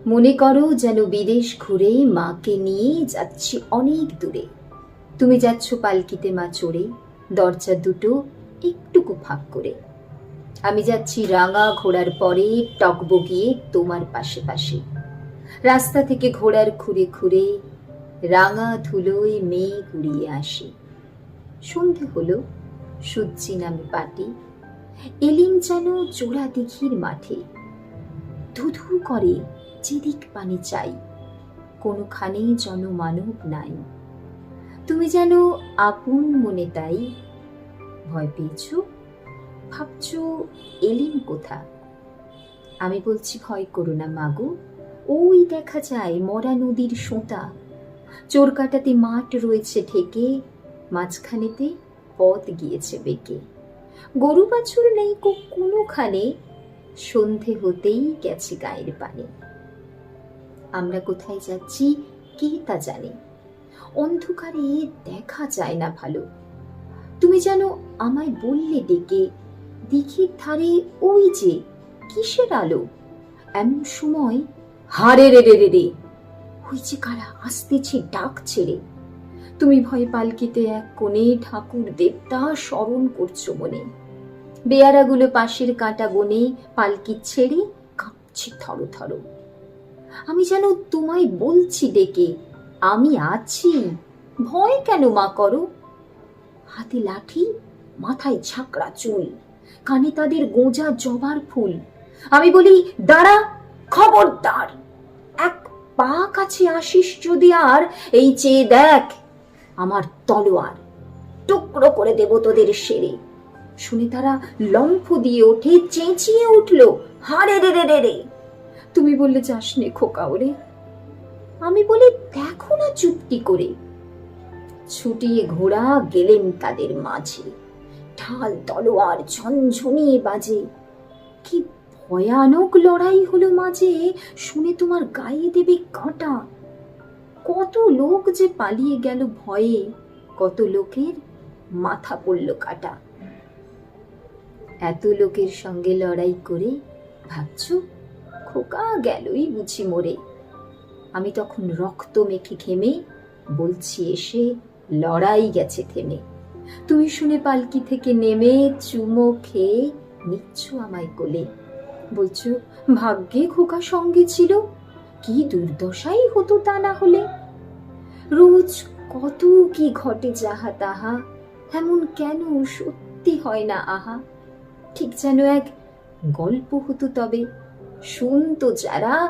মনে করো যেন বিদেশ ঘুরে মাকে নিয়ে যাচ্ছি অনেক দূরে। তুমি যাচ্ছ পালকিতে মা চড়ে, দরজা দুটো একটুকু ফাঁক করে। আমি যাচ্ছি রাঙা ঘোড়ার পরে টকবগিয়ে তোমার পাশে পাশে। রাস্তা থেকে ঘোড়ার খুঁড়ে খুঁড়ে রাঙা ধুলোয় মেঘ উড়িয়ে আসে। সন্ধে হলো, সূর্যি নামে পাটি, এলিম যেন জোড়া দিঘির মাঠে। ধুধু করে যেদিক পানি চাই, কোনোখানে জনমানব নাই। তুমি যেন আপন মনে তাই। ভয় পেয়েছ, ভাবছ এলিম কোথা? আমি বলছি ভয় করো না মাগো, ওই দেখা যায় মরা নদীর সোঁতা। চোরকাটাতে মাঠ রয়েছে ঢেকে, মাঝখানেতে পথ গিয়েছে বেঁকে। গরু বাছুর নেই কোনোখানে, সন্ধে হতেই গেছে গায়ের পানে। আমরা কোথায় যাচ্ছি কে তা জানে, অন্ধকারে দেখা যায় না ভালো। তুমি যেন আমায় বললে ডেকে, দিঘির ধারে ওই যে কিসের আলো। এমন সময় হারে রে রে রে রে, ওই যে কারা আসতেছে ডাক ছেড়ে। তুমি ভয় পালকিতে এক কোণে ঠাকুর দেবতা স্মরণ করছো মনে। বেয়ারাগুলো পাশের কাঁটা বনে পালকি ছেড়ে কাঁপছে থরো থরো। আমি যেন তোমায় বলছি ডেকে, আমি আছি, ভয় কেন মা করো। হাতে লাঠি, মাথায় ঝাঁকড়া চুল, কানে তাদের গোঁজা জবার ফুল। আমি বলি দাঁড়া, খবরদার, এক পা কাছে আসিস যদি আর, এই চেয়ে দেখ আমার তলোয়ার, টুকরো করে দেব তোদের সেরে। শুনে তারা লম্ফ দিয়ে ওঠে, চেঁচিয়ে উঠল হারে রে রে রে রে। তুমি বললে যাস নে খোকা ওরে। আমি বলি দেখো না চুপটি করে। ছুটিয়ে ঘোড়া গেলেন তাদের মাঝে, ঢাল তলোয়ার ঝনঝনিয়ে বাজে। কি ভয়ানক লড়াই হলো মাঝে, শুনে তোমার গায়ে দেবে কাঁটা। কত লোক যে পালিয়ে গেল ভয়ে, কত লোকের মাথা পড়ল কাটা। এত লোকের সঙ্গে লড়াই করে ভাবছ খোকা গেলই বুঝি মরে। আমি তখন রক্ত মেখে ঘেমে বলছি এসে লড়াই গেছে থেমে। তুমি শুনে পালকি থেকে নেমে চুমো খেয়ে নিচ্ছ আমায় কোলে। বলছো ভাগ্যে খোকা সঙ্গে ছিল, কি দুর্দশাই হতো তা না হলে। রোজ কত কি ঘটে যাহা তাহা, এমন কেন সত্যি হয় না আহা। ঠিক যেন এক গল্প হতো তবে, শুনতো যারা